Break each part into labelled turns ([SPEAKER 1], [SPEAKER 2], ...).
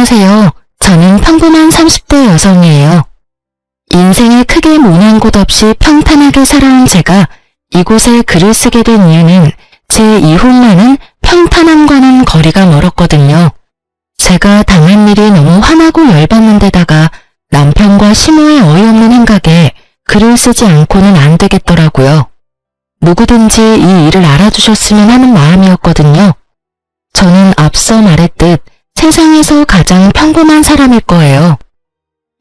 [SPEAKER 1] 안녕하세요. 저는 평범한 30대 여성이에요. 인생에 크게 모난 곳 없이 평탄하게 살아온 제가 이곳에 글을 쓰게 된 이유는 제 이혼만은 평탄함과는 거리가 멀었거든요. 제가 당한 일이 너무 화나고 열받는 데다가 남편과 시모의 어이없는 행각에 글을 쓰지 않고는 안 되겠더라고요. 누구든지 이 일을 알아주셨으면 하는 마음이었거든요. 저는 앞서 말했듯 세상에서 가장 평범한 사람일 거예요.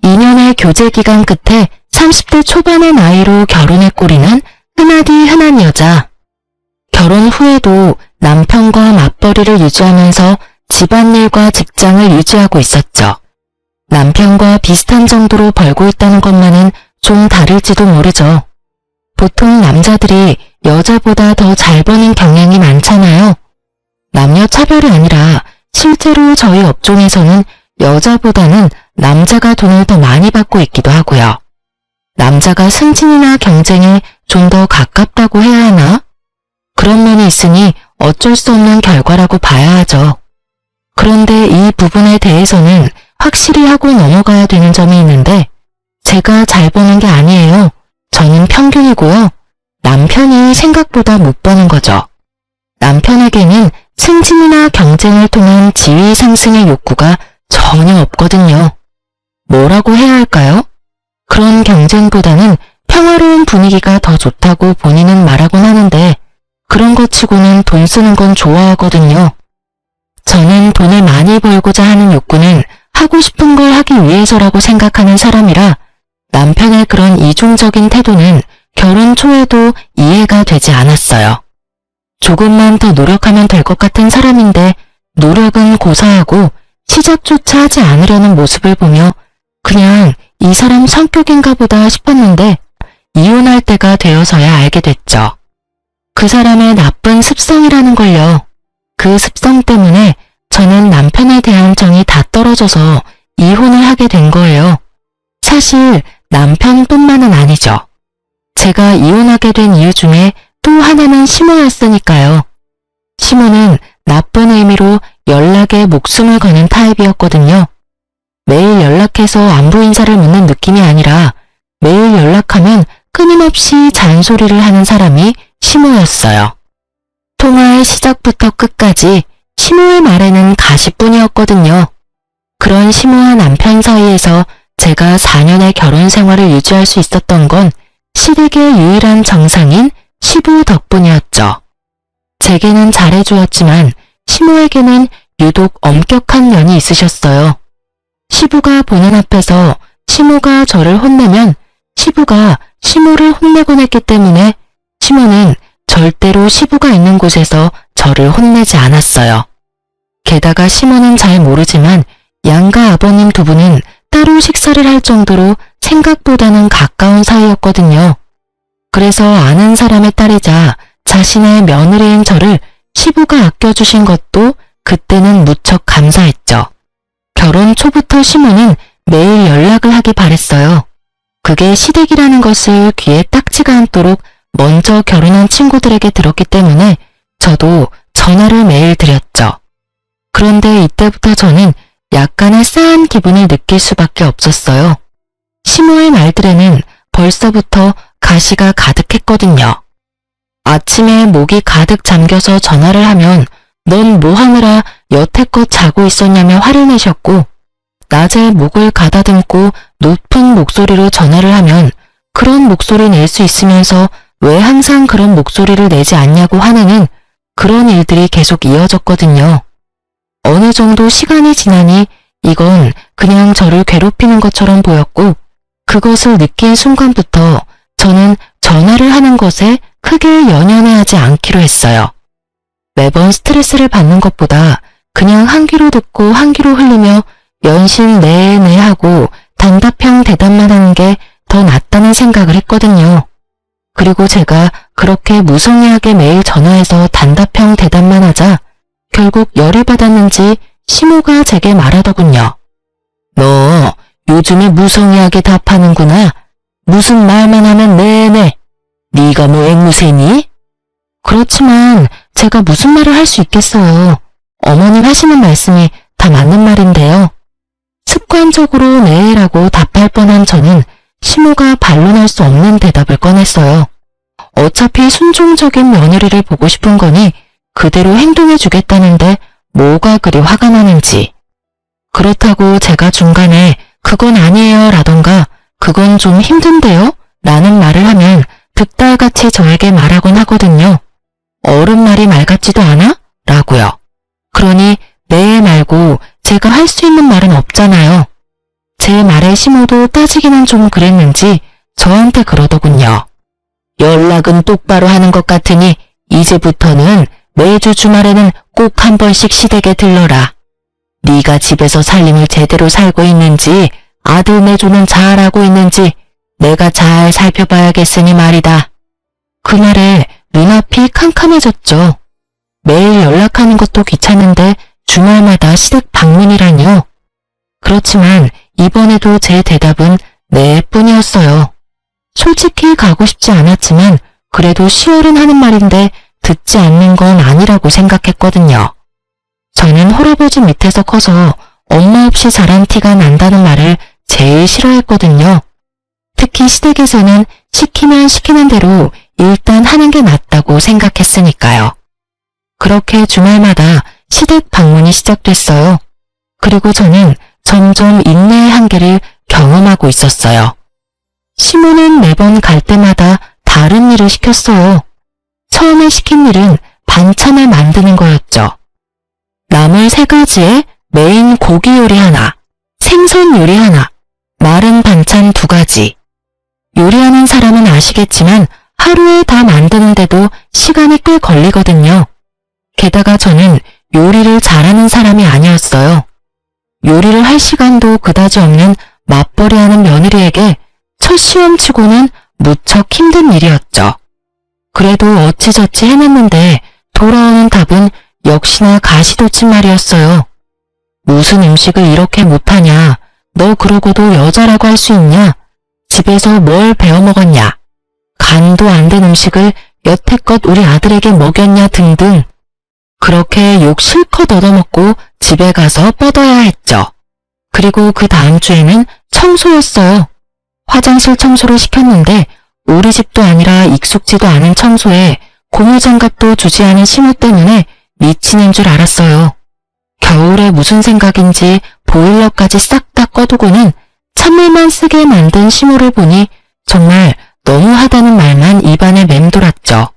[SPEAKER 1] 2년의 교제 기간 끝에 30대 초반의 나이로 결혼에 꼴이는 흔하디 흔한 여자. 결혼 후에도 남편과 맞벌이를 유지하면서 집안일과 직장을 유지하고 있었죠. 남편과 비슷한 정도로 벌고 있다는 것만은 좀 다를지도 모르죠. 보통 남자들이 여자보다 더 잘 버는 경향이 많잖아요. 남녀 차별이 아니라 실제로 저희 업종에서는 여자보다는 남자가 돈을 더 많이 받고 있기도 하고요. 남자가 승진이나 경쟁에 좀 더 가깝다고 해야 하나? 그런 면이 있으니 어쩔 수 없는 결과라고 봐야 하죠. 그런데 이 부분에 대해서는 확실히 하고 넘어가야 되는 점이 있는데 제가 잘 버는 게 아니에요. 저는 평균이고요. 남편이 생각보다 못 버는 거죠. 남편에게는 승진이나 경쟁을 통한 지위 상승의 욕구가 전혀 없거든요. 뭐라고 해야 할까요? 그런 경쟁보다는 평화로운 분위기가 더 좋다고 본인은 말하곤 하는데 그런 것 치고는 돈 쓰는 건 좋아하거든요. 저는 돈을 많이 벌고자 하는 욕구는 하고 싶은 걸 하기 위해서라고 생각하는 사람이라 남편의 그런 이중적인 태도는 결혼 초에도 이해가 되지 않았어요. 조금만 더 노력하면 될 것 같은 사람인데 노력은 고사하고 시작조차 하지 않으려는 모습을 보며 그냥 이 사람 성격인가 보다 싶었는데 이혼할 때가 되어서야 알게 됐죠. 그 사람의 나쁜 습성이라는 걸요. 그 습성 때문에 저는 남편에 대한 정이 다 떨어져서 이혼을 하게 된 거예요. 사실 남편뿐만은 아니죠. 제가 이혼하게 된 이유 중에 또 하나는 시모였으니까요. 시모는 나쁜 의미로 연락에 목숨을 거는 타입이었거든요. 매일 연락해서 안부 인사를 묻는 느낌이 아니라 매일 연락하면 끊임없이 잔소리를 하는 사람이 시모였어요. 통화의 시작부터 끝까지 시모의 말에는 가시뿐이었거든요. 그런 시모와 남편 사이에서 제가 4년의 결혼 생활을 유지할 수 있었던 건 시댁의 유일한 정상인 시부 덕분이었죠. 제게는 잘해주었지만 시모에게는 유독 엄격한 면이 있으셨어요. 시부가 보는 앞에서 시모가 저를 혼내면 시부가 시모를 혼내곤 했기 때문에 시모는 절대로 시부가 있는 곳에서 저를 혼내지 않았어요. 게다가 시모는 잘 모르지만 양가 아버님 두 분은 따로 식사를 할 정도로 생각보다는 가까운 사이였거든요. 그래서 아는 사람의 딸이자 자신의 며느리인 저를 시부가 아껴주신 것도 그때는 무척 감사했죠. 결혼 초부터 시모는 매일 연락을 하기 바랬어요. 그게 시댁이라는 것을 귀에 딱지가 않도록 먼저 결혼한 친구들에게 들었기 때문에 저도 전화를 매일 드렸죠. 그런데 이때부터 저는 약간의 싸한 기분을 느낄 수밖에 없었어요. 시모의 말들에는 벌써부터 가시가 가득했거든요. 아침에 목이 가득 잠겨서 전화를 하면 넌 뭐 하느라 여태껏 자고 있었냐며 화를 내셨고 낮에 목을 가다듬고 높은 목소리로 전화를 하면 그런 목소리 낼 수 있으면서 왜 항상 그런 목소리를 내지 않냐고 화내는 그런 일들이 계속 이어졌거든요. 어느 정도 시간이 지나니 이건 그냥 저를 괴롭히는 것처럼 보였고 그것을 느낀 순간부터 저는 전화를 하는 것에 크게 연연해하지 않기로 했어요. 매번 스트레스를 받는 것보다 그냥 한 귀로 듣고 한 귀로 흘리며 연신 네네 하고 단답형 대답만 하는 게 더 낫다는 생각을 했거든요. 그리고 제가 그렇게 무성의하게 매일 전화해서 단답형 대답만 하자 결국 열이 받았는지 시모가 제게 말하더군요. 너 요즘에 무성의하게 답하는구나. 무슨 말만 하면 네네. 네가 뭐 앵무새니? 그렇지만 제가 무슨 말을 할 수 있겠어요. 어머님 하시는 말씀이 다 맞는 말인데요. 즉흥적으로 네라고 답할 뻔한 저는 시모가 반론할 수 없는 대답을 꺼냈어요. 어차피 순종적인 며느리를 보고 싶은 거니 그대로 행동해주겠다는데 뭐가 그리 화가 나는지. 그렇다고 제가 중간에 그건 아니에요 라던가 그건 좀 힘든데요? 라는 말을 하면 득달같이 저에게 말하곤 하거든요. 어른 말이 말 같지도 않아? 라고요. 그러니 네 말고 제가 할 수 있는 말은 없잖아요. 제 말에 시모도 따지기는 좀 그랬는지 저한테 그러더군요. 연락은 똑바로 하는 것 같으니 이제부터는 매주 주말에는 꼭 한 번씩 시댁에 들러라. 네가 집에서 살림을 제대로 살고 있는지 아들 내조는 잘하고 있는지 내가 잘 살펴봐야겠으니 말이다. 그 말에 눈앞이 캄캄해졌죠. 매일 연락하는 것도 귀찮은데 주말마다 시댁 방문이라니요. 그렇지만 이번에도 제 대답은 네 뿐이었어요. 솔직히 가고 싶지 않았지만 그래도 시어른 하는 말인데 듣지 않는 건 아니라고 생각했거든요. 저는 할아버지 밑에서 커서 엄마 없이 자란 티가 난다는 말을 제일 싫어했거든요. 특히 시댁에서는 시키면 시키는 대로 일단 하는 게 낫다고 생각했으니까요. 그렇게 주말마다 시댁 방문이 시작됐어요. 그리고 저는 점점 인내의 한계를 경험하고 있었어요. 시모는 매번 갈 때마다 다른 일을 시켰어요. 처음에 시킨 일은 반찬을 만드는 거였죠. 나물 3가지에 메인 고기 요리 하나, 생선 요리 하나, 마른 반찬 2가지. 요리하는 사람은 아시겠지만 하루에 다 만드는데도 시간이 꽤 걸리거든요. 게다가 저는 요리를 잘하는 사람이 아니었어요. 요리를 할 시간도 그다지 없는 맞벌이하는 며느리에게 첫 시험치고는 무척 힘든 일이었죠. 그래도 어찌저찌 해냈는데 돌아오는 답은 역시나 가시돋친 말이었어요. 무슨 음식을 이렇게 못하냐? 너 그러고도 여자라고 할 수 있냐? 집에서 뭘 배워먹었냐? 간도 안 된 음식을 여태껏 우리 아들에게 먹였냐 등등. 그렇게 욕 실컷 얻어먹고 집에 가서 뻗어야 했죠. 그리고 그 다음 주에는 청소였어요. 화장실 청소를 시켰는데 우리 집도 아니라 익숙지도 않은 청소에 고무장갑도 주지 않은 시모 때문에 미치는 줄 알았어요. 겨울에 무슨 생각인지 보일러까지 싹 다 꺼두고는 찬물만 쓰게 만든 시모를 보니 정말 너무하다는 말만 입안에 맴돌았죠.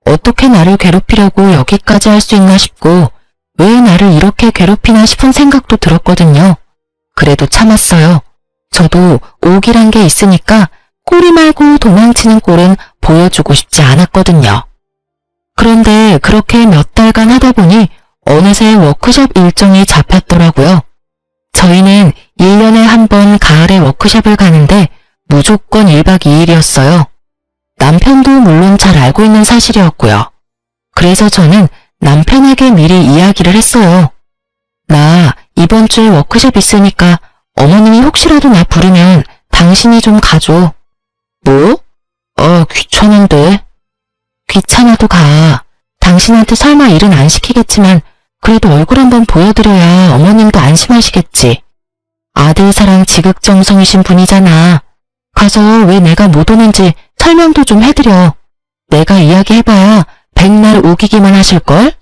[SPEAKER 1] 어떻게 나를 괴롭히려고 여기까지 할 수 있나 싶고 왜 나를 이렇게 괴롭히나 싶은 생각도 들었거든요. 그래도 참았어요. 저도 오기란 게 있으니까 꼬리 말고 도망치는 꼴은 보여주고 싶지 않았거든요. 그런데 그렇게 몇 달간 하다 보니 어느새 워크숍 일정이 잡혔더라고요. 저희는 1년에 한 번 가을에 워크숍을 가는데 무조건 1박 2일이었어요. 남편도 물론 잘 알고 있는 사실이었고요. 그래서 저는 남편에게 미리 이야기를 했어요. 나 이번 주에 워크숍 있으니까 어머님이 혹시라도 나 부르면 당신이 좀 가줘. 뭐? 귀찮은데. 귀찮아도 가. 당신한테 설마 일은 안 시키겠지만 그래도 얼굴 한번 보여드려야 어머님도 안심하시겠지. 아들 사랑 지극정성이신 분이잖아. 가서 왜 내가 못 오는지 설명도 좀 해드려. 내가 이야기해봐야 백날 우기기만 하실걸?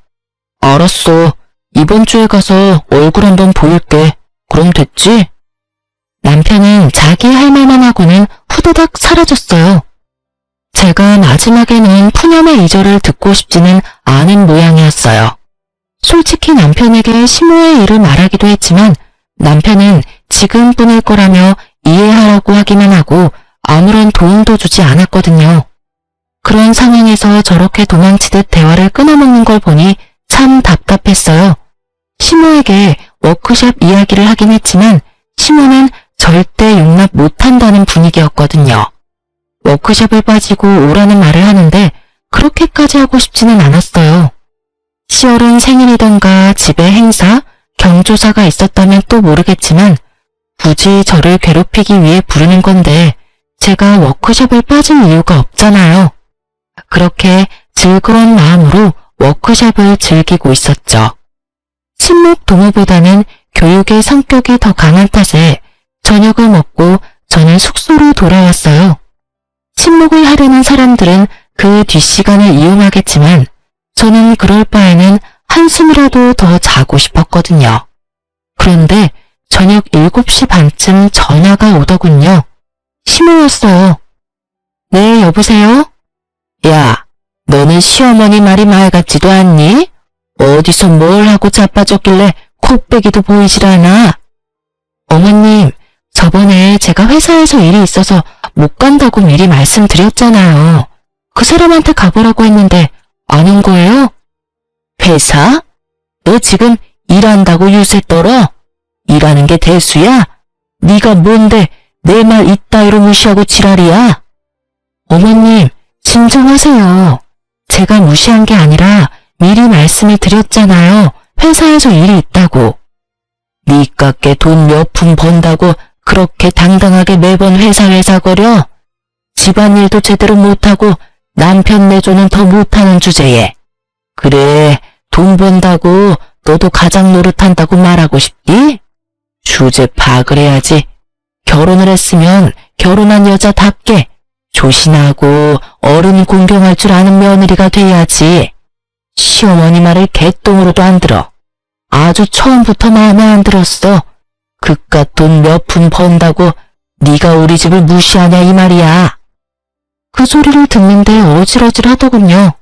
[SPEAKER 1] 알았어. 이번 주에 가서 얼굴 한번 보일게. 그럼 됐지? 남편은 자기 할 말만 하고는 후다닥 사라졌어요. 제가 마지막에는 푸념의 이절을 듣고 싶지는 않은 모양이었어요. 솔직히 남편에게 시모의 일을 말하기도 했지만 남편은 지금뿐일 거라며 이해하라고 하기만 하고 아무런 도움도 주지 않았거든요. 그런 상황에서 저렇게 도망치듯 대화를 끊어먹는 걸 보니 참 답답했어요. 시모에게 워크숍 이야기를 하긴 했지만 시모는 절대 용납 못한다는 분위기였거든요. 워크숍을 빠지고 오라는 말을 하는데 그렇게까지 하고 싶지는 않았어요. 시월은 생일이던가 집에 행사, 경조사가 있었다면 또 모르겠지만 굳이 저를 괴롭히기 위해 부르는 건데 제가 워크숍을 빠질 이유가 없잖아요. 그렇게 즐거운 마음으로 워크숍을 즐기고 있었죠. 친목 동호보다는 교육의 성격이 더 강한 탓에 저녁을 먹고 저는 숙소로 돌아왔어요. 친목을 하려는 사람들은 그 뒷시간을 이용하겠지만 저는 그럴 바에는 한숨이라도 더 자고 싶었거든요. 그런데 저녁 7시 반쯤 전화가 오더군요. 시모였어요. 네, 여보세요? 야, 너는 시어머니 말이 말 같지도 않니? 어디서 뭘 하고 자빠졌길래 코빼기도 보이질 않아? 어머님, 저번에 제가 회사에서 일이 있어서 못 간다고 미리 말씀드렸잖아요. 그 사람한테 가보라고 했는데 안 온 거예요? 회사? 너 지금 일한다고 유세 떨어? 일하는 게 대수야? 네가 뭔데 내 말 이따위로 무시하고 지랄이야? 어머님, 진정하세요. 제가 무시한 게 아니라 미리 말씀을 드렸잖아요. 회사에서 일이 있다고. 니깎게 돈 몇 푼 번다고 그렇게 당당하게 매번 회사 거려? 집안일도 제대로 못하고 남편 내조는 더 못하는 주제에. 그래, 돈 번다고 너도 가장 노릇한다고 말하고 싶디? 주제 파악을 해야지. 결혼을 했으면 결혼한 여자답게 조신하고 어른 공경할 줄 아는 며느리가 돼야지. 시어머니 말을 개똥으로도 안 들어. 아주 처음부터 마음에 안 들었어. 그깟 돈 몇 푼 번다고 네가 우리 집을 무시하냐 이 말이야. 그 소리를 듣는데 어질어질 하더군요.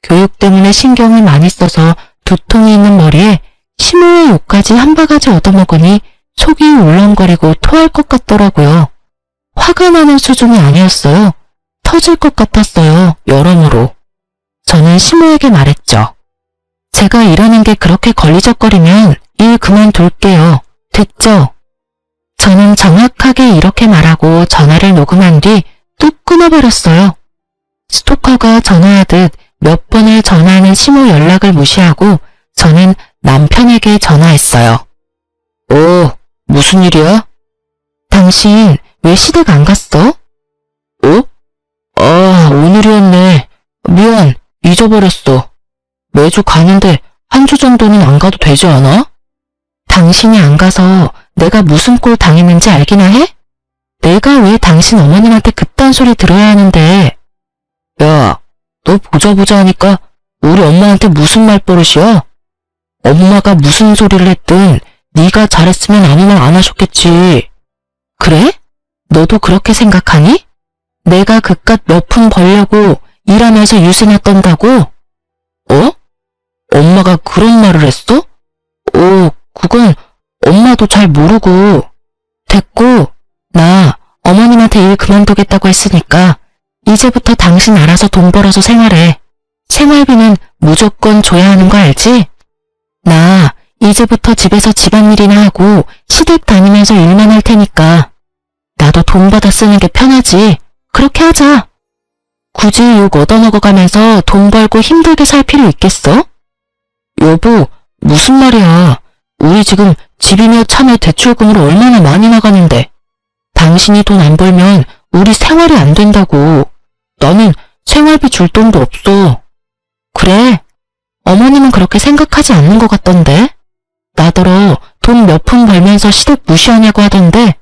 [SPEAKER 1] 교육 때문에 신경을 많이 써서 두통이 있는 머리에 시모의 욕까지 한 바가지 얻어먹으니 속이 울렁거리고 토할 것 같더라고요. 화가 나는 수준이 아니었어요. 터질 것 같았어요. 여러모로. 저는 시모에게 말했죠. 제가 일하는 게 그렇게 걸리적거리면 일 그만둘게요. 됐죠? 저는 정확하게 이렇게 말하고 전화를 녹음한 뒤 뚝 끊어버렸어요. 스토커가 전화하듯 몇 번을 전화하는 시모 연락을 무시하고 저는 남편에게 전화했어요. 무슨 일이야? 당신 왜 시댁 안 갔어? 오늘이었네. 미안, 잊어버렸어. 매주 가는데 한 주 정도는 안 가도 되지 않아? 당신이 안 가서 내가 무슨 꼴 당했는지 알기나 해? 내가 왜 당신 어머님한테 그딴 소리 들어야 하는데. 야, 너 보자 하니까 우리 엄마한테 무슨 말버릇이야? 엄마가 무슨 소리를 했든 네가 잘했으면 아무 말 안 하셨겠지. 그래? 너도 그렇게 생각하니? 내가 그깟 몇 푼 벌려고 일하면서 유세나 떤다고? 엄마가 그런 말을 했어? 그건 엄마도 잘 모르고. 됐고, 나 어머님한테 일 그만두겠다고 했으니까 이제부터 당신 알아서 돈 벌어서 생활해. 생활비는 무조건 줘야 하는 거 알지? 나 이제부터 집에서 집안일이나 하고 시댁 다니면서 일만 할 테니까. 나도 돈 받아 쓰는 게 편하지. 그렇게 하자. 굳이 욕 얻어먹어가면서 돈 벌고 힘들게 살 필요 있겠어? 여보, 무슨 말이야. 우리 지금 집이며 차며 대출금으로 얼마나 많이 나가는데. 당신이 돈 안 벌면 우리 생활이 안 된다고. 나는 생활비 줄 돈도 없어. 그래? 어머님은 그렇게 생각하지 않는 것 같던데. 나더러 돈 몇 푼 벌면서 시댁 무시하냐고 하던데.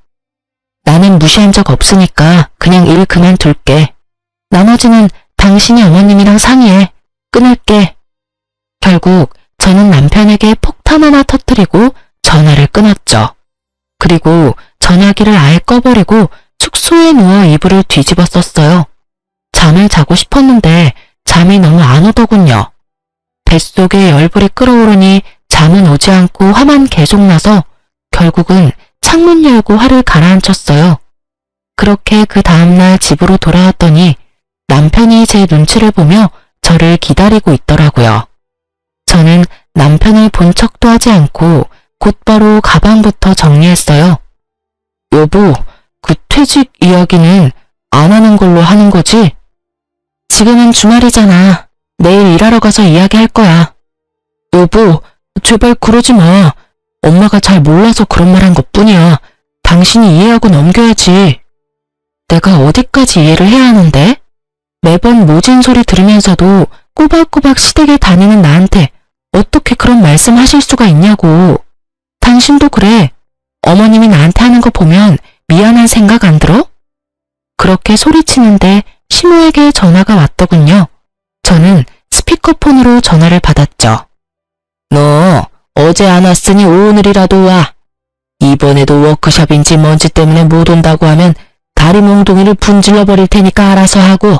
[SPEAKER 1] 나는 무시한 적 없으니까 그냥 일 그만둘게. 나머지는 당신이 어머님이랑 상의해. 끊을게. 결국 저는 남편에게 폭탄 하나 터뜨리고 전화를 끊었죠. 그리고 전화기를 아예 꺼버리고 숙소에 누워 이불을 뒤집어 썼어요. 잠을 자고 싶었는데 잠이 너무 안 오더군요. 뱃속에 열불이 끓어오르니 잠은 오지 않고 화만 계속 나서 결국은 창문 열고 화를 가라앉혔어요. 그렇게 그 다음날 집으로 돌아왔더니 남편이 제 눈치를 보며 저를 기다리고 있더라고요. 저는 남편을 본 척도 하지 않고 곧바로 가방부터 정리했어요. 여보, 그 퇴직 이야기는 안 하는 걸로 하는 거지? 지금은 주말이잖아. 내일 일하러 가서 이야기할 거야. 여보, 제발 그러지 마. 엄마가 잘 몰라서 그런 말 한 것뿐이야. 당신이 이해하고 넘겨야지. 내가 어디까지 이해를 해야 하는데? 매번 모진 소리 들으면서도 꼬박꼬박 시댁에 다니는 나한테 어떻게 그런 말씀 하실 수가 있냐고. 당신도 그래. 어머님이 나한테 하는 거 보면 미안한 생각 안 들어? 그렇게 소리치는데 시모에게 전화가 왔더군요. 저는 스피커폰으로 전화를 받았죠. 너 어제 안 왔으니 오늘이라도 와. 이번에도 워크숍인지 뭔지 때문에 못 온다고 하면 다리 몽둥이를 분질러 버릴 테니까 알아서 하고.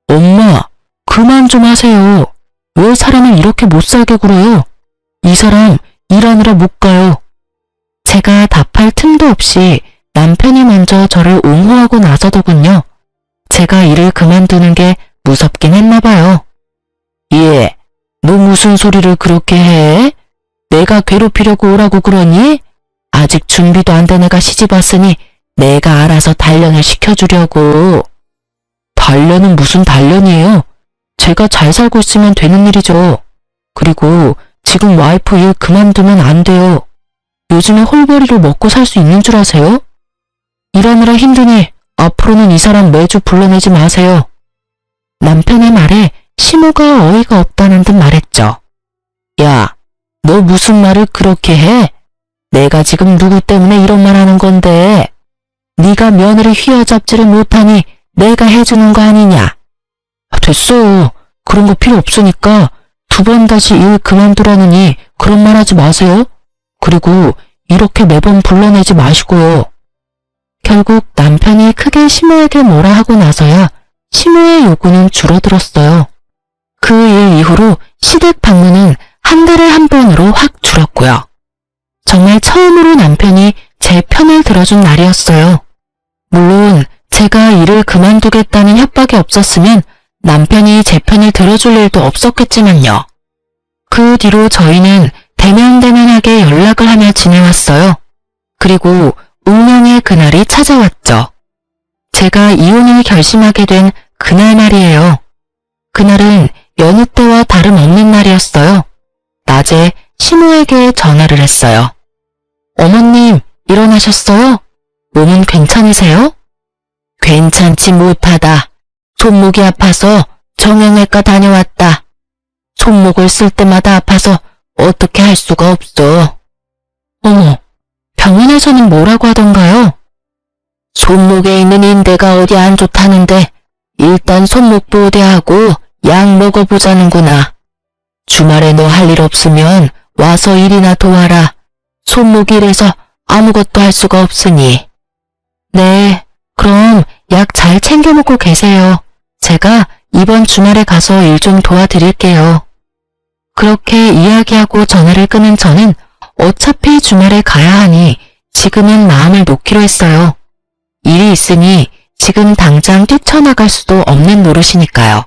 [SPEAKER 1] 엄마, 그만 좀 하세요. 왜 사람을 이렇게 못 살게 굴어요? 이 사람 일하느라 못 가요. 제가 답할 틈도 없이 남편이 먼저 저를 옹호하고 나서더군요. 제가 일을 그만두는 게 무섭긴 했나 봐요. 예, 너 무슨 소리를 그렇게 해? 내가 괴롭히려고 오라고 그러니? 아직 준비도 안 된 애가 시집 왔으니 내가 알아서 단련을 시켜주려고. 단련은 무슨 단련이에요? 제가 잘 살고 있으면 되는 일이죠. 그리고 지금 와이프 일 그만두면 안 돼요. 요즘에 홀벌이로 먹고 살 수 있는 줄 아세요? 일하느라 힘드니 앞으로는 이 사람 매주 불러내지 마세요. 남편의 말에 시모가 어이가 없다는 듯 말했죠. 야, 너 무슨 말을 그렇게 해? 내가 지금 누구 때문에 이런 말 하는 건데? 네가 며느리 휘어잡지를 못하니 내가 해주는 거 아니냐? 됐어. 그런 거 필요 없으니까 2번 다시 일 그만두라느니 그런 말 하지 마세요. 그리고 이렇게 매번 불러내지 마시고요. 결국 남편이 크게 시모에게 뭐라 하고 나서야 시모의 요구는 줄어들었어요. 그 일 이후로 시댁 방문은 한 달에 한 번으로 확 줄었고요. 정말 처음으로 남편이 제 편을 들어준 날이었어요. 물론 제가 일을 그만두겠다는 협박이 없었으면 남편이 제 편을 들어줄 일도 없었겠지만요. 그 뒤로 저희는 대면대면하게 연락을 하며 지내왔어요. 그리고 운명의 그날이 찾아왔죠. 제가 이혼을 결심하게 된 그날 말이에요. 그날은 여느 때와 다름없는 날이었어요. 낮에 시모에게 전화를 했어요. 어머님, 일어나셨어요? 몸은 괜찮으세요? 괜찮지 못하다. 손목이 아파서 정형외과 다녀왔다. 손목을 쓸 때마다 아파서 어떻게 할 수가 없어. 어머, 병원에서는 뭐라고 하던가요? 손목에 있는 인대가 어디 안 좋다는데 일단 손목 보호대하고 약 먹어보자는구나. 주말에 너 할 일 없으면 와서 일이나 도와라. 손목이 이래서 아무것도 할 수가 없으니. 네, 그럼 약 잘 챙겨 먹고 계세요. 제가 이번 주말에 가서 일 좀 도와드릴게요. 그렇게 이야기하고 전화를 끊은 저는 어차피 주말에 가야 하니 지금은 마음을 놓기로 했어요. 일이 있으니 지금 당장 뛰쳐나갈 수도 없는 노릇이니까요.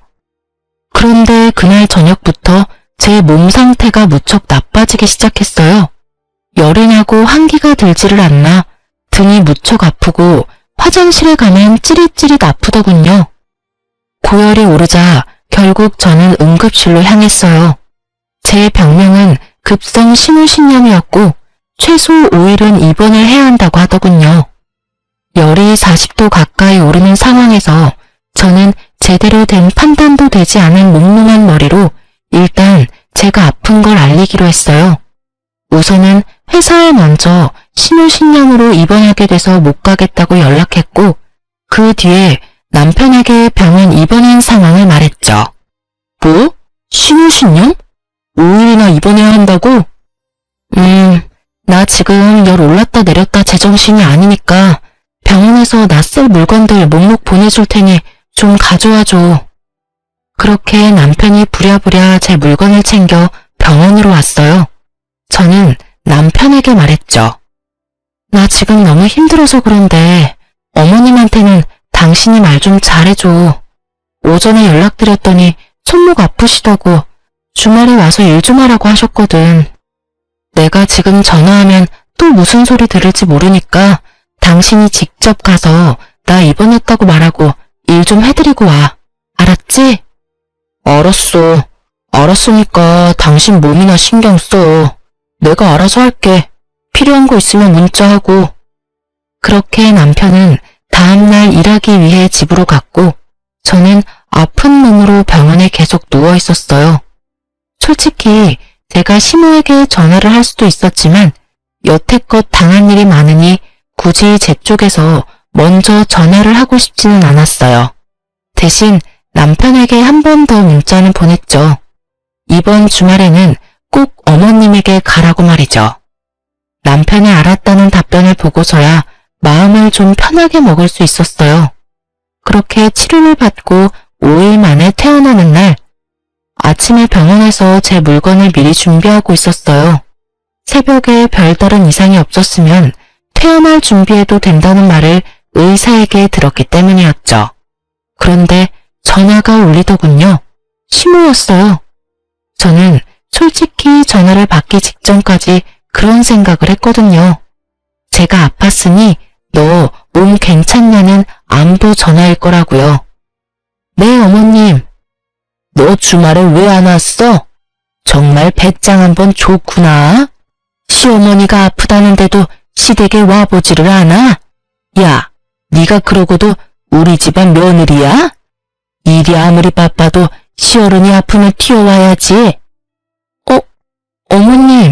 [SPEAKER 1] 그런데 그날 저녁부터 제 몸 상태가 무척 나빠지기 시작했어요. 열이 나고 한기가 들지를 않나 등이 무척 아프고 화장실에 가면 찌릿찌릿 아프더군요. 고열이 오르자 결국 저는 응급실로 향했어요. 제 병명은 급성 심우신염이었고 최소 5일은 입원을 해야 한다고 하더군요. 열이 40도 가까이 오르는 상황에서 저는 제대로 된 판단도 되지 않은 몽롱한 머리로 일단 제가 아픈 걸 알리기로 했어요. 우선은 회사에 먼저 심우신염으로 입원하게 돼서 못 가겠다고 연락했고 그 뒤에 남편에게 병원 입원한 상황을 말했죠. 뭐? 심우신염? 5일이나 입원해야 한다고? 나 지금 열 올랐다 내렸다 제정신이 아니니까 병원에서 나 쓸 물건들 목록 보내줄 테니 좀 가져와줘. 그렇게 남편이 부랴부랴 제 물건을 챙겨 병원으로 왔어요. 저는 남편에게 말했죠. 나 지금 너무 힘들어서 그런데 어머님한테는 당신이 말 좀 잘해줘. 오전에 연락드렸더니 손목 아프시다고 주말에 와서 일 좀 하라고 하셨거든. 내가 지금 전화하면 또 무슨 소리 들을지 모르니까 당신이 직접 가서 나 입원했다고 말하고 일 좀 해드리고 와. 알았지? 알았어. 알았으니까 당신 몸이나 신경 써. 내가 알아서 할게. 필요한 거 있으면 문자하고. 그렇게 남편은 다음날 일하기 위해 집으로 갔고 저는 아픈 몸으로 병원에 계속 누워 있었어요. 솔직히 제가 시모에게 전화를 할 수도 있었지만 여태껏 당한 일이 많으니 굳이 제 쪽에서 먼저 전화를 하고 싶지는 않았어요. 대신 남편에게 한 번 더 문자는 보냈죠. 이번 주말에는 꼭 어머님에게 가라고 말이죠. 남편이 알았다는 답변을 보고서야 마음을 좀 편하게 먹을 수 있었어요. 그렇게 치료를 받고 5일 만에 퇴원하는 날, 아침에 병원에서 제 물건을 미리 준비하고 있었어요. 새벽에 별다른 이상이 없었으면 퇴원할 준비해도 된다는 말을 의사에게 들었기 때문이었죠. 그런데 전화가 울리더군요. 심우였어요. 저는 솔직히 전화를 받기 직전까지 그런 생각을 했거든요. 제가 아팠으니 너 몸 괜찮냐는 안부 전화일 거라고요. 네, 어머님. 너 주말에 왜 안 왔어? 정말 배짱 한번 좋구나. 시어머니가 아프다는데도 시댁에 와보지를 않아? 야, 네가 그러고도 우리 집안 며느리야? 일이 아무리 바빠도 시어른이 아프면 튀어와야지. 어머님,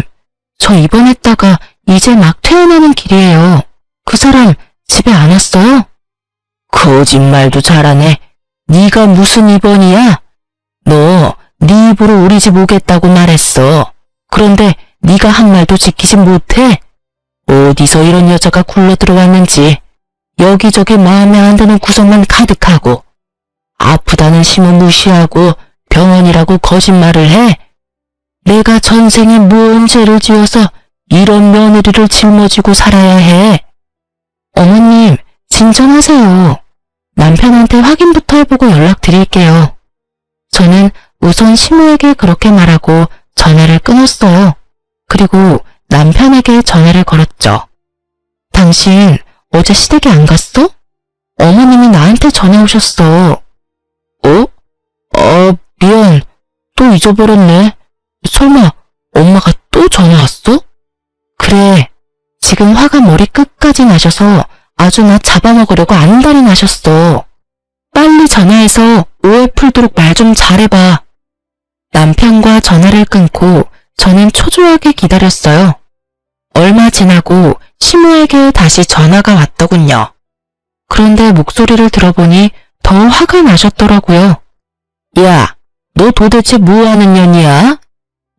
[SPEAKER 1] 저 입원했다가 이제 막 퇴원하는 길이에요. 그 사람 집에 안 왔어요? 거짓말도 잘하네. 네가 무슨 입원이야? 너 네 입으로 우리 집 오겠다고 말했어. 그런데 네가 한 말도 지키지 못해? 어디서 이런 여자가 굴러 들어왔는지 여기저기 마음에 안 드는 구석만 가득하고 아프다는 심은 무시하고 병원이라고 거짓말을 해? 내가 전생에 뭔 죄를 지어서 이런 며느리를 짊어지고 살아야 해? 어머님, 진정하세요. 남편한테 확인부터 해보고 연락드릴게요. 저는 우선 시모에게 그렇게 말하고 전화를 끊었어요. 그리고 남편에게 전화를 걸었죠. 당신 어제 시댁에 안 갔어? 어머님이 나한테 전화 오셨어. 미안. 또 잊어버렸네. 설마 엄마가 또 전화 왔어? 그래. 지금 화가 머리 끝까지 나셔서 아주 나 잡아먹으려고 안달이 나셨어. 빨리 전화해서 오해 풀도록 말 좀 잘해봐. 남편과 전화를 끊고 저는 초조하게 기다렸어요. 얼마 지나고 시모에게 다시 전화가 왔더군요. 그런데 목소리를 들어보니 더 화가 나셨더라고요. 야, 너 도대체 뭐하는 년이야?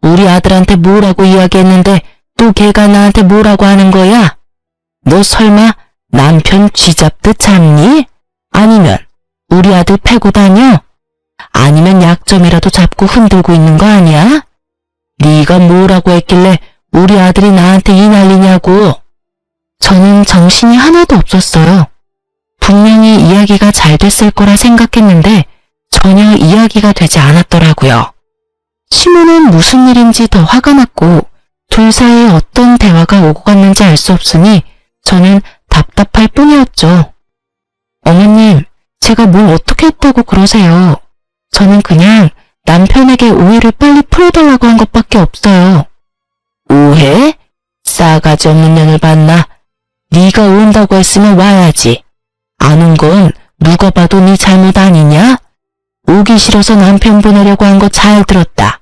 [SPEAKER 1] 우리 아들한테 뭐라고 이야기했는데 또 걔가 나한테 뭐라고 하는 거야? 너 설마 남편 쥐잡듯 잡니? 아니면 우리 아들 패고 다녀? 아니면 약점이라도 잡고 흔들고 있는 거 아니야? 네가 뭐라고 했길래 우리 아들이 나한테 이 난리냐고. 저는 정신이 하나도 없었어요. 분명히 이야기가 잘 됐을 거라 생각했는데 전혀 이야기가 되지 않았더라고요. 시모는 무슨 일인지 더 화가 났고 둘 사이에 어떤 대화가 오고 갔는지 알 수 없으니 저는 답답할 뿐이었죠. 어머님, 제가 뭘 어떻게 했다고 그러세요? 저는 그냥 남편에게 오해를 빨리 풀어달라고 한 것밖에 없어요. 오해? 싸가지 없는 년을 봤나? 네가 온다고 했으면 와야지. 안 온 건 누가 봐도 네 잘못 아니냐? 오기 싫어서 남편 보내려고 한 거 잘 들었다.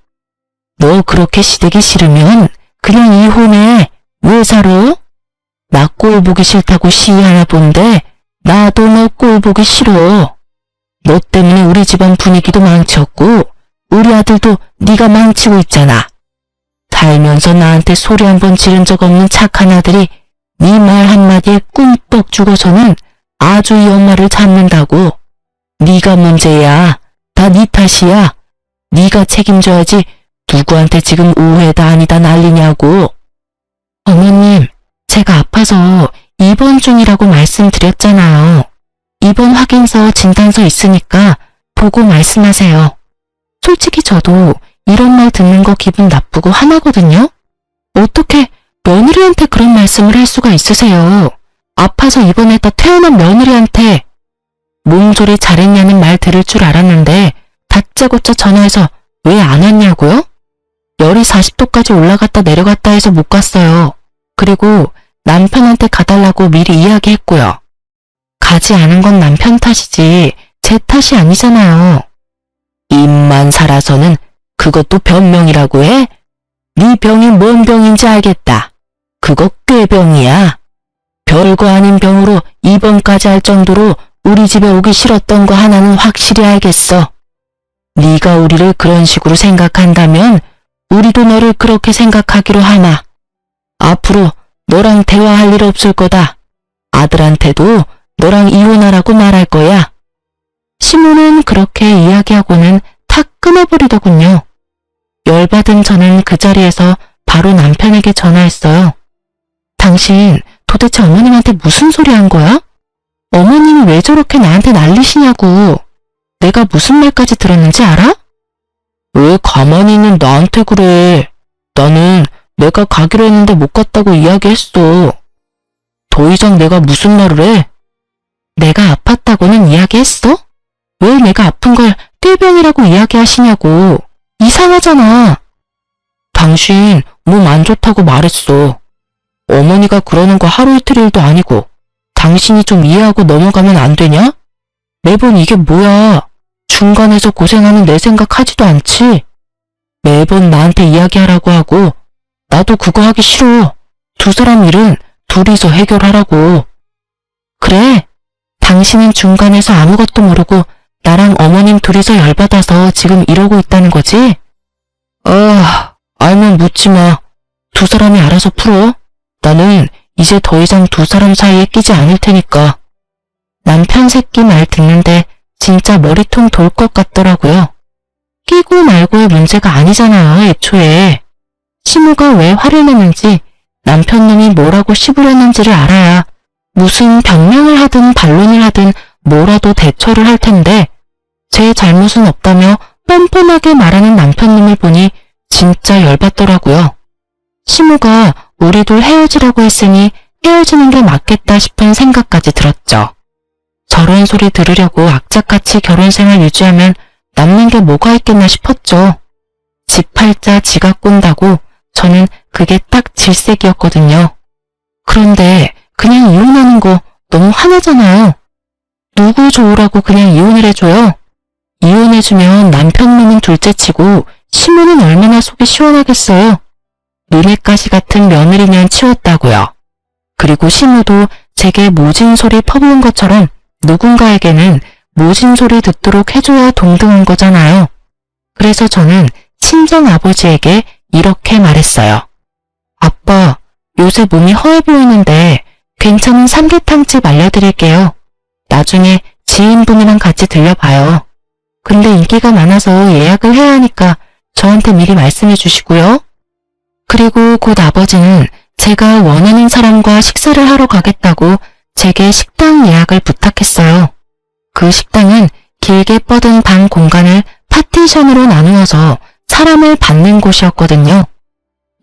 [SPEAKER 1] 너 그렇게 시댁이 싫으면 그냥 이혼해. 왜 살아? 나 꼴 보기 싫다고 시위하나 본데 나도 너 꼴 보기 싫어. 너 때문에 우리 집안 분위기도 망쳤고 우리 아들도 네가 망치고 있잖아. 살면서 나한테 소리 한 번 지른 적 없는 착한 아들이 네 말 한마디에 꿈뻑 죽어서는 아주 이 엄마를 잡는다고. 네가 문제야. 다 네 탓이야. 네가 책임져야지 누구한테 지금 오해다 아니다 난리냐고. 어머님, 제가 아파서 입원 중이라고 말씀드렸잖아요. 입원 확인서 진단서 있으니까 보고 말씀하세요. 솔직히 저도 이런 말 듣는 거 기분 나쁘고 화나거든요. 어떻게 며느리한테 그런 말씀을 할 수가 있으세요? 아파서 입원했다 퇴원한 며느리한테. 몸조리 잘했냐는 말 들을 줄 알았는데 다짜고짜 전화해서 왜 안 왔냐고요? 열이 40도까지 올라갔다 내려갔다 해서 못 갔어요. 그리고 남편한테 가달라고 미리 이야기했고요. 가지 않은 건 남편 탓이지 제 탓이 아니잖아요. 입만 살아서는 그것도 변명이라고 해? 네 병이 뭔 병인지 알겠다. 그거 꾀병이야. 별거 아닌 병으로 입원까지 할 정도로 우리 집에 오기 싫었던 거 하나는 확실히 알겠어. 네가 우리를 그런 식으로 생각한다면 우리도 너를 그렇게 생각하기로 하마. 앞으로 너랑 대화할 일 없을 거다. 아들한테도 너랑 이혼하라고 말할 거야. 시모는 그렇게 이야기하고는 탁 끊어버리더군요. 열받은 저는 그 자리에서 바로 남편에게 전화했어요. 당신 도대체 어머님한테 무슨 소리 한 거야? 어머님이 왜 저렇게 나한테 난리시냐고. 내가 무슨 말까지 들었는지 알아? 왜 가만히 있는 나한테 그래. 나는 내가 가기로 했는데 못 갔다고 이야기했어. 더 이상 내가 무슨 말을 해? 내가 아팠다고는 이야기했어? 왜 내가 아픈 걸 꾀병이라고 이야기하시냐고. 이상하잖아. 당신 몸 안 좋다고 말했어. 어머니가 그러는 거 하루 이틀 일도 아니고 당신이 좀 이해하고 넘어가면 안 되냐? 매번 이게 뭐야. 중간에서 고생하는 내 생각하지도 않지. 매번 나한테 이야기하라고 하고 나도 그거 하기 싫어. 두 사람 일은 둘이서 해결하라고. 그래. 당신은 중간에서 아무것도 모르고 나랑 어머님 둘이서 열받아서 지금 이러고 있다는 거지? 알면 묻지 마. 두 사람이 알아서 풀어. 나는 이제 더 이상 두 사람 사이에 끼지 않을 테니까. 남편 새끼 말 듣는데 진짜 머리통 돌 것 같더라고요. 끼고 말고의 문제가 아니잖아요, 애초에. 시무가 왜 화를 내는지 남편 놈이 뭐라고 씹으려는지를 알아야 무슨 변명을 하든 반론을 하든 뭐라도 대처를 할 텐데 제 잘못은 없다며 뻔뻔하게 말하는 남편 놈을 보니 진짜 열받더라고요. 시무가 우리 둘 헤어지라고 했으니 헤어지는 게 맞겠다 싶은 생각까지 들었죠. 저런 소리 들으려고 악착같이 결혼생활 유지하면 남는 게 뭐가 있겠나 싶었죠. 집 팔자 지가 꼰다고 저는 그게 딱 질색이었거든요. 그런데 그냥 이혼하는 거 너무 화나잖아요. 누구 좋으라고 그냥 이혼을 해줘요? 이혼해주면 남편 놈은 둘째치고 시무는 얼마나 속이 시원하겠어요. 눈엣가시 같은 며느리면 치웠다고요. 그리고 시무도 제게 모진 소리 퍼부은 것처럼 누군가에게는 모진 소리 듣도록 해줘야 동등한 거잖아요. 그래서 저는 친정아버지에게 이렇게 말했어요. 아빠, 요새 몸이 허해 보이는데 괜찮은 삼계탕집 알려드릴게요. 나중에 지인분이랑 같이 들려봐요. 근데 인기가 많아서 예약을 해야 하니까 저한테 미리 말씀해 주시고요. 그리고 곧 아버지는 제가 원하는 사람과 식사를 하러 가겠다고 제게 식당 예약을 부탁했어요. 그 식당은 길게 뻗은 방 공간을 파티션으로 나누어서 사람을 받는 곳이었거든요.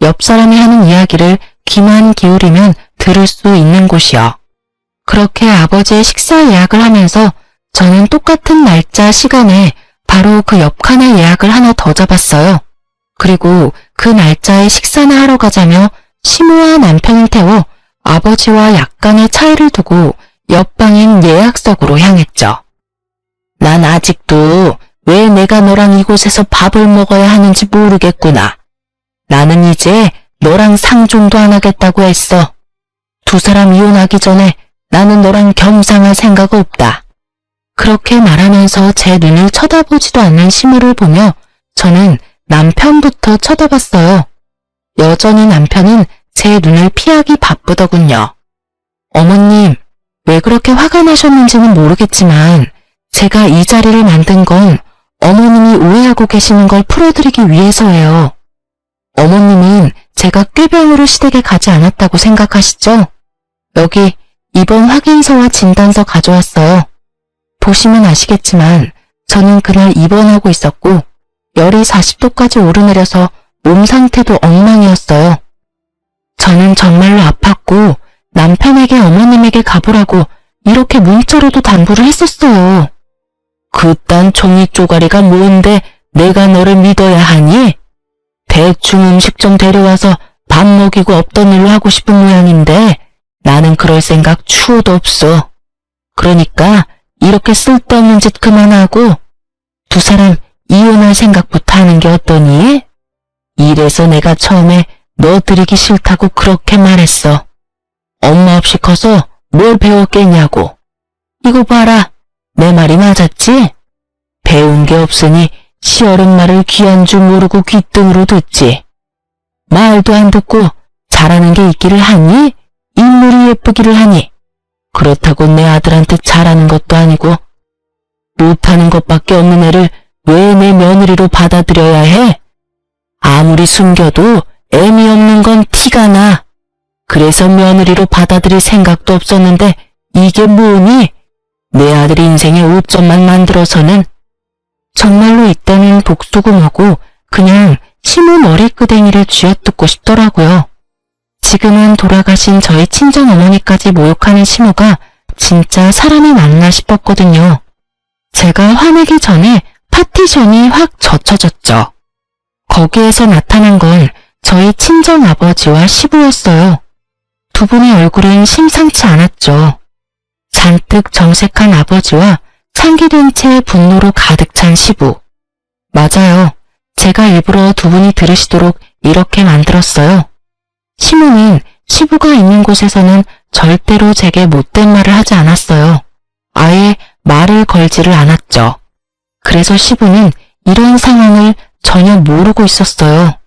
[SPEAKER 1] 옆 사람이 하는 이야기를 귀만 기울이면 들을 수 있는 곳이요. 그렇게 아버지의 식사 예약을 하면서 저는 똑같은 날짜 시간에 바로 그 옆 칸에 예약을 하나 더 잡았어요. 그리고 그 날짜에 식사나 하러 가자며 시무와 남편을 태워 아버지와 약간의 차이를 두고 옆방인 예약석으로 향했죠. 난 아직도 왜 내가 너랑 이곳에서 밥을 먹어야 하는지 모르겠구나. 나는 이제 너랑 상종도 안 하겠다고 했어. 두 사람 이혼하기 전에 나는 너랑 겸상할 생각 없다. 그렇게 말하면서 제 눈을 쳐다보지도 않는 시무를 보며 저는 남편부터 쳐다봤어요. 여전히 남편은 제 눈을 피하기 바쁘더군요. 어머님, 왜 그렇게 화가 나셨는지는 모르겠지만 제가 이 자리를 만든 건 어머님이 오해하고 계시는 걸 풀어드리기 위해서예요. 어머님은 제가 꾀병으로 시댁에 가지 않았다고 생각하시죠? 여기 입원 확인서와 진단서 가져왔어요. 보시면 아시겠지만 저는 그날 입원하고 있었고 열이 40도까지 오르내려서 몸 상태도 엉망이었어요. 저는 정말로 아팠고 남편에게 어머님에게 가보라고 이렇게 문자로도 당부를 했었어요. 그딴 종이 쪼가리가 뭔데 내가 너를 믿어야 하니? 대충 음식 좀 데려와서 밥 먹이고 없던 일로 하고 싶은 모양인데 나는 그럴 생각 추호도 없어. 그러니까 이렇게 쓸데없는 짓 그만하고 두 사람 이혼할 생각부터 하는 게 어떠니? 이래서 내가 처음에 너 들이기 싫다고 그렇게 말했어. 엄마 없이 커서 뭘 배웠겠냐고. 이거 봐라. 내 말이 맞았지? 배운 게 없으니 시어른 말을 귀한 줄 모르고 귓등으로 듣지. 말도 안 듣고 잘하는 게 있기를 하니? 인물이 예쁘기를 하니? 그렇다고 내 아들한테 잘하는 것도 아니고 못하는 것밖에 없는 애를 왜 내 며느리로 받아들여야 해? 아무리 숨겨도 애미 없는 건 티가 나. 그래서 며느리로 받아들일 생각도 없었는데 이게 뭐니? 내 아들 인생에 오점만 만들어서는. 정말로 이때는 독소금하고 그냥 시모 머리끄댕이를 쥐어뜯고 싶더라고요. 지금은 돌아가신 저희 친정어머니까지 모욕하는 시모가 진짜 사람이 맞나 싶었거든요. 제가 화내기 전에 파티션이 확 젖혀졌죠. 거기에서 나타난 건 저희 친정아버지와 시부였어요. 두 분의 얼굴은 심상치 않았죠. 잔뜩 정색한 아버지와 창기된 채 분노로 가득 찬 시부. 맞아요. 제가 일부러 두 분이 들으시도록 이렇게 만들었어요. 시모는 시부가 있는 곳에서는 절대로 제게 못된 말을 하지 않았어요. 아예 말을 걸지를 않았죠. 그래서 시부는 이런 상황을 전혀 모르고 있었어요.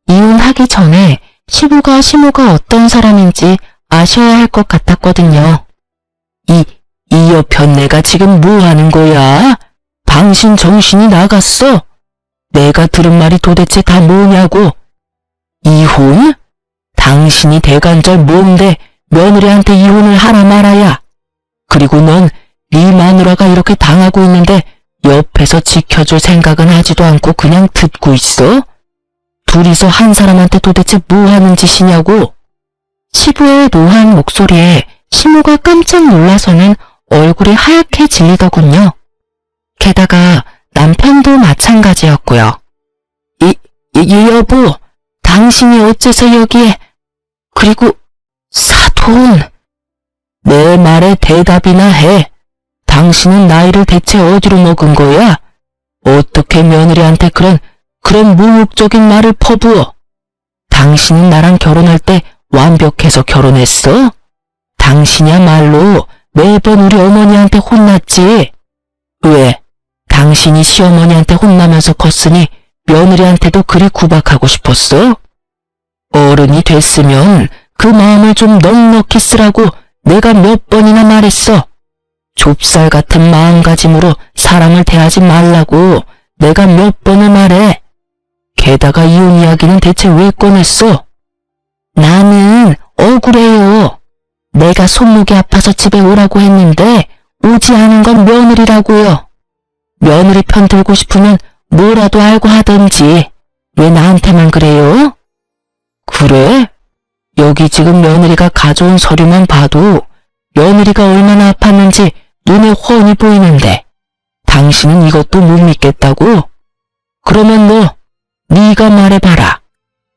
[SPEAKER 1] 이혼하기 전에 시부가 시모가 어떤 사람인지 아셔야 할 것 같았거든요. 이 여편 내가 지금 뭐 하는 거야? 당신 정신이 나갔어? 내가 들은 말이 도대체 다 뭐냐고? 이혼? 당신이 대간절 뭔데 며느리한테 이혼을 하라 말아야. 그리고 넌 네 마누라가 이렇게 당하고 있는데 옆에서 지켜줄 생각은 하지도 않고 그냥 듣고 있어? 둘이서 한 사람한테 도대체 뭐 하는 짓이냐고? 시부의 노한 목소리에 시모가 깜짝 놀라서는 얼굴이 하얗게 질리더군요. 게다가 남편도 마찬가지였고요. 여보, 당신이 어째서 여기에, 그리고 사돈. 내 말에 대답이나 해. 당신은 나이를 대체 어디로 먹은 거야? 어떻게 며느리한테 그런 모욕적인 말을 퍼부어? 당신은 나랑 결혼할 때 완벽해서 결혼했어? 당신이야말로 매번 우리 어머니한테 혼났지. 왜? 당신이 시어머니한테 혼나면서 컸으니 며느리한테도 그리 구박하고 싶었어? 어른이 됐으면 그 마음을 좀 넉넉히 쓰라고 내가 몇 번이나 말했어. 좁쌀 같은 마음가짐으로 사람을 대하지 말라고 내가 몇 번을 말해. 게다가 이혼 이야기는 대체 왜 꺼냈어? 나는 억울해요. 내가 손목이 아파서 집에 오라고 했는데 오지 않은 건 며느리라고요. 며느리 편 들고 싶으면 뭐라도 알고 하던지 왜 나한테만 그래요? 그래? 여기 지금 며느리가 가져온 서류만 봐도 며느리가 얼마나 아팠는지 눈에 훤히 보이는데 당신은 이것도 못 믿겠다고? 그러면 네가 말해봐라.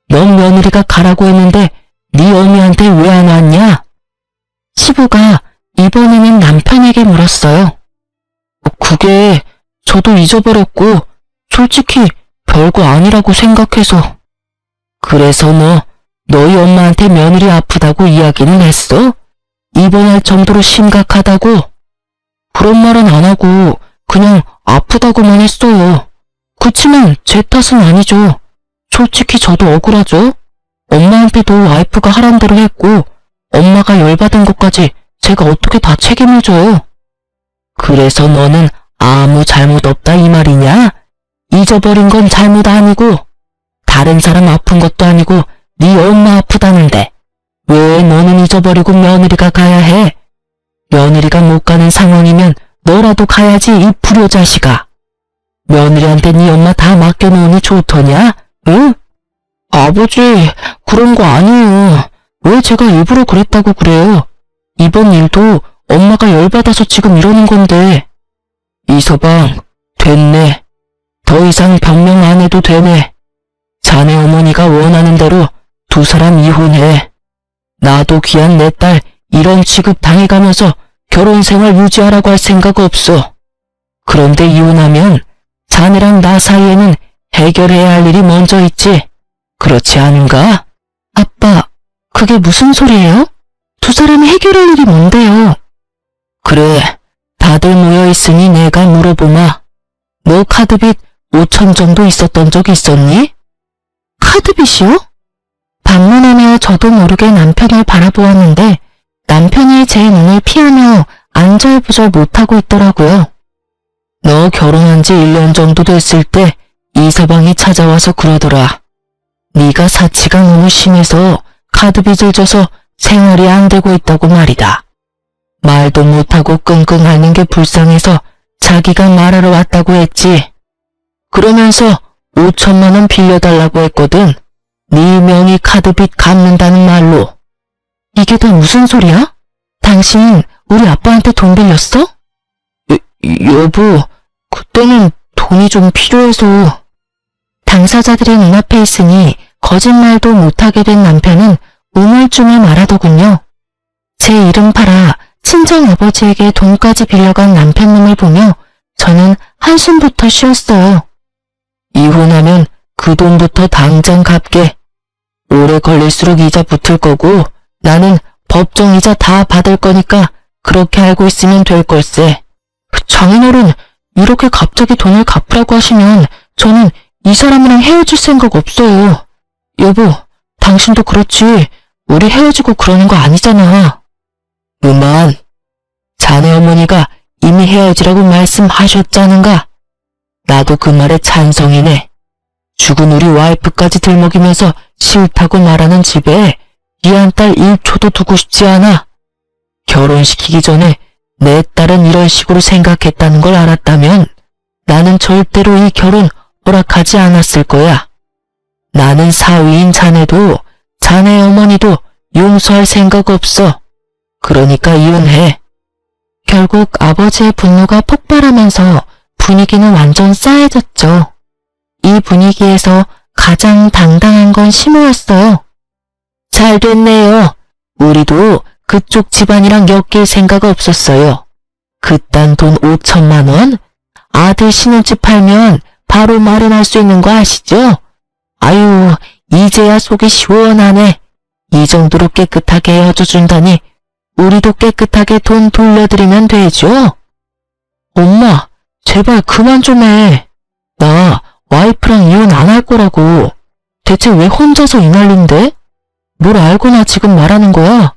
[SPEAKER 1] 넌 며느리가 가라고 했는데 네 어미한테 왜 안 왔냐? 시부가 이번에는 남편에게 물었어요. 그게 저도 잊어버렸고 솔직히 별거 아니라고 생각해서. 그래서 너희 엄마한테 며느리 아프다고 이야기는 했어? 입원할 정도로 심각하다고? 그런 말은 안 하고 그냥 아프다고만 했어요. 그치만 제 탓은 아니죠. 솔직히 저도 억울하죠. 엄마한테도 와이프가 하란 대로 했고 엄마가 열받은 것까지 제가 어떻게 다 책임을 져요. 그래서 너는 아무 잘못 없다 이 말이냐? 잊어버린 건 잘못 아니고 다른 사람 아픈 것도 아니고 네 엄마 아프다는데 왜 너는 잊어버리고 며느리가 가야 해? 며느리가 못 가는 상황이면 너라도 가야지 이 불효자식아. 며느리한테 네 엄마 다 맡겨놓으니 좋더냐? 응? 아버지, 그런 거 아니에요. 왜 제가 일부러 그랬다고 그래요? 이번 일도 엄마가 열받아서 지금 이러는 건데. 이서방, 됐네. 더 이상 변명 안 해도 되네. 자네 어머니가 원하는 대로 두 사람 이혼해. 나도 귀한 내 딸 이런 취급 당해가면서 결혼생활 유지하라고 할 생각 없어. 그런데 이혼하면 자네랑 나 사이에는 해결해야 할 일이 먼저 있지. 그렇지 않은가? 그게 무슨 소리예요? 두 사람이 해결할 일이 뭔데요? 그래, 다들 모여있으니 내가 물어보마. 너 카드빚 5천 정도 있었던 적 있었니? 카드빚이요? 반문하며 저도 모르게 남편을 바라보았는데 남편이 제 눈을 피하며 안절부절 못하고 있더라고요. 너 결혼한 지 1년 정도 됐을 때 이서방이 찾아와서 그러더라. 네가 사치가 너무 심해서 카드빚을 져서 생활이 안 되고 있다고 말이다. 말도 못하고 끙끙 앓는 게 불쌍해서 자기가 말하러 왔다고 했지. 그러면서 5천만 원 빌려달라고 했거든. 네 명의 카드빚 갚는다는 말로. 이게 다 무슨 소리야? 당신 우리 아빠한테 돈 빌렸어? 여보, 그때는 돈이 좀 필요해서. 당사자들이 눈앞에 있으니 거짓말도 못하게 된 남편은 우물쭈물 말하더군요. 제 이름 팔아 친정아버지에게 돈까지 빌려간 남편 놈을 보며 저는 한숨부터 쉬었어요. 이혼하면 그 돈부터 당장 갚게. 오래 걸릴수록 이자 붙을 거고 나는 법정 이자 다 받을 거니까 그렇게 알고 있으면 될 걸세. 장인어른, 이렇게 갑자기 돈을 갚으라고 하시면 저는 이 사람이랑 헤어질 생각 없어요. 여보, 당신도 그렇지. 우리 헤어지고 그러는 거 아니잖아. 그만. 자네 어머니가 이미 헤어지라고 말씀하셨잖은가. 나도 그 말에 찬성이네. 죽은 우리 와이프까지 들먹이면서 싫다고 말하는 집에 이 한 딸 1초도 두고 싶지 않아. 결혼시키기 전에 내 딸은 이런 식으로 생각했다는 걸 알았다면 나는 절대로 이 결혼 허락하지 않았을 거야. 나는 사위인 자네도 자네 어머니도 용서할 생각 없어. 그러니까 이혼해. 결국 아버지의 분노가 폭발하면서 분위기는 완전 싸해졌죠. 이 분위기에서 가장 당당한 건 시모였어요. 잘 됐네요. 우리도 그쪽 집안이랑 엮일 생각 없었어요. 그딴 돈 5천만 원? 아들 신혼집 팔면 바로 마련할 수 있는 거 아시죠? 아유, 이제야 속이 시원하네. 이 정도로 깨끗하게 헤어져준다니 우리도 깨끗하게 돈 돌려드리면 되죠? 엄마, 제발 그만 좀 해. 나 와이프랑 이혼 안 할 거라고. 대체 왜 혼자서 이 난린데? 뭘 알고나 지금 말하는 거야?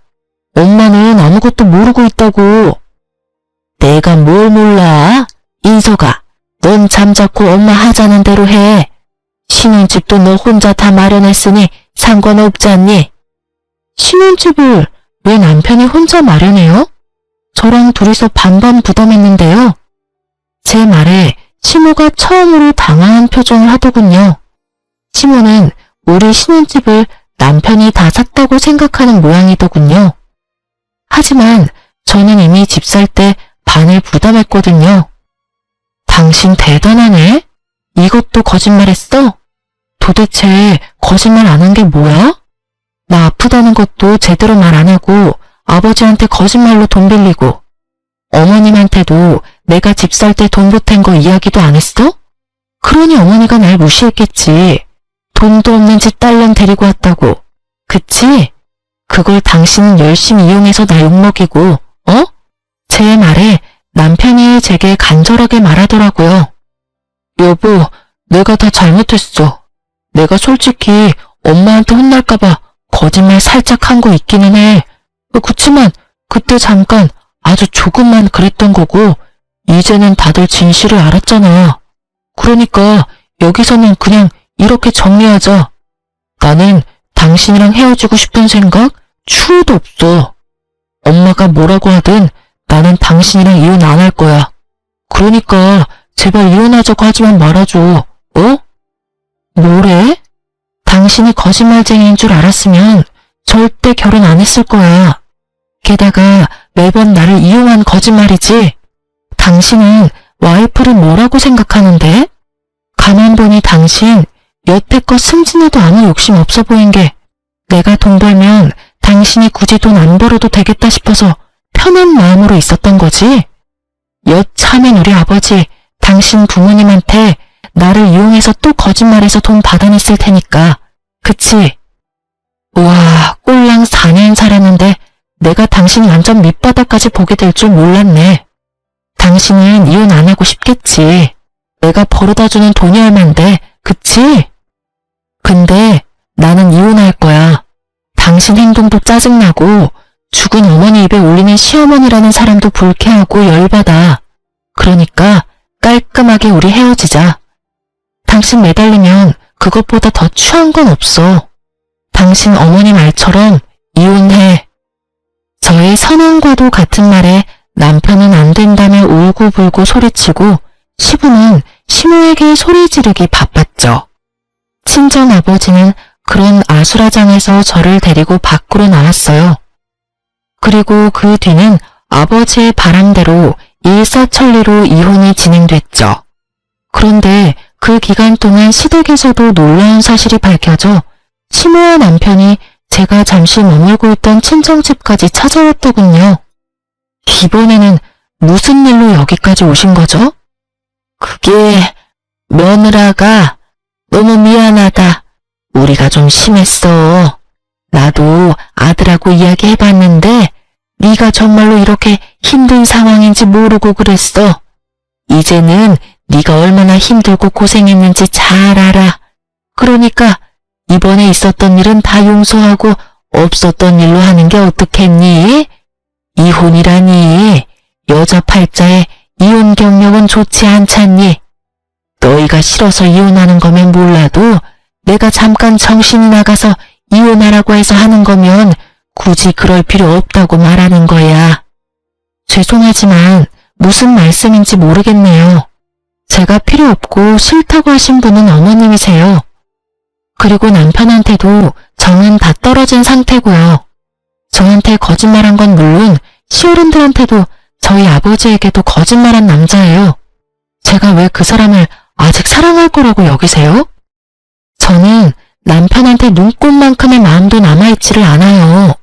[SPEAKER 1] 엄마는 아무것도 모르고 있다고. 내가 뭘 몰라? 인서가, 넌 잠자코 엄마 하자는 대로 해. 신혼집도 너 혼자 다 마련했으니 상관없지 않니? 신혼집을 왜 남편이 혼자 마련해요? 저랑 둘이서 반반 부담했는데요. 제 말에 시모가 처음으로 당황한 표정을 하더군요. 시모는 우리 신혼집을 남편이 다 샀다고 생각하는 모양이더군요. 하지만 저는 이미 집 살 때 반을 부담했거든요. 당신 대단하네? 이것도 거짓말했어? 도대체 거짓말 안 한 게 뭐야? 나 아프다는 것도 제대로 말 안 하고 아버지한테 거짓말로 돈 빌리고 어머님한테도 내가 집 살 때 돈 보탠 거 이야기도 안 했어? 그러니 어머니가 날 무시했겠지. 돈도 없는 집 딸년 데리고 왔다고. 그치? 그걸 당신은 열심히 이용해서 나 욕먹이고, 어? 제 말에 남편이 제게 간절하게 말하더라고요. 여보, 내가 다 잘못했어. 내가 솔직히 엄마한테 혼날까봐 거짓말 살짝 한 거 있기는 해. 그치만 그때 잠깐 아주 조금만 그랬던 거고 이제는 다들 진실을 알았잖아. 그러니까 여기서는 그냥 이렇게 정리하자. 나는 당신이랑 헤어지고 싶은 생각 추호도 없어. 엄마가 뭐라고 하든 나는 당신이랑 이혼 안 할 거야. 그러니까 제발 이혼하자고 하지만 말아줘. 어? 뭐래? 당신이 거짓말쟁이인 줄 알았으면 절대 결혼 안 했을 거야. 게다가 매번 나를 이용한 거짓말이지. 당신은 와이프를 뭐라고 생각하는데? 가만 보니 당신 여태껏 승진해도 아무 욕심 없어 보인 게 내가 돈 벌면 당신이 굳이 돈 안 벌어도 되겠다 싶어서 편한 마음으로 있었던 거지. 여차하면 우리 아버지, 당신 부모님한테 나를 이용해서 또 거짓말해서 돈 받아냈을 테니까. 그치? 우와, 꼴랑 4년 살았는데 내가 당신 완전 밑바닥까지 보게 될 줄 몰랐네. 당신은 이혼 안 하고 싶겠지. 내가 벌어다주는 돈이 얼만데, 그치? 근데 나는 이혼할 거야. 당신 행동도 짜증나고 죽은 어머니 입에 올리는 시어머니라는 사람도 불쾌하고 열받아. 그러니까 깔끔하게 우리 헤어지자. 당신 매달리면 그것보다 더 추한 건 없어. 당신 어머니 말처럼 이혼해. 저의 선언과도 같은 말에 남편은 안 된다며 울고불고 소리치고 시부는 시모에게 소리 지르기 바빴죠. 친정아버지는 그런 아수라장에서 저를 데리고 밖으로 나왔어요. 그리고 그 뒤는 아버지의 바람대로 일사천리로 이혼이 진행됐죠. 그런데 그 기간 동안 시댁에서도 놀라운 사실이 밝혀져 시모와 남편이 제가 잠시 머물고 있던 친정집까지 찾아왔더군요. 이번에는 무슨 일로 여기까지 오신 거죠? 그게 며느라가 너무 미안하다. 우리가 좀 심했어. 나도 아들하고 이야기해봤는데 네가 정말로 이렇게 힘든 상황인지 모르고 그랬어. 이제는 네가 얼마나 힘들고 고생했는지 잘 알아. 그러니까 이번에 있었던 일은 다 용서하고 없었던 일로 하는 게 어떻겠니? 이혼이라니 여자 팔자에 이혼 경력은 좋지 않잖니. 너희가 싫어서 이혼하는 거면 몰라도 내가 잠깐 정신이 나가서 이혼하라고 해서 하는 거면 굳이 그럴 필요 없다고 말하는 거야. 죄송하지만 무슨 말씀인지 모르겠네요. 제가 필요 없고 싫다고 하신 분은 어머님이세요. 그리고 남편한테도 정은 다 떨어진 상태고요. 저한테 거짓말한 건 물론 시어른들한테도 저희 아버지에게도 거짓말한 남자예요. 제가 왜 그 사람을 아직 사랑할 거라고 여기세요? 저는 남편한테 눈꽃만큼의 마음도 남아있지를 않아요.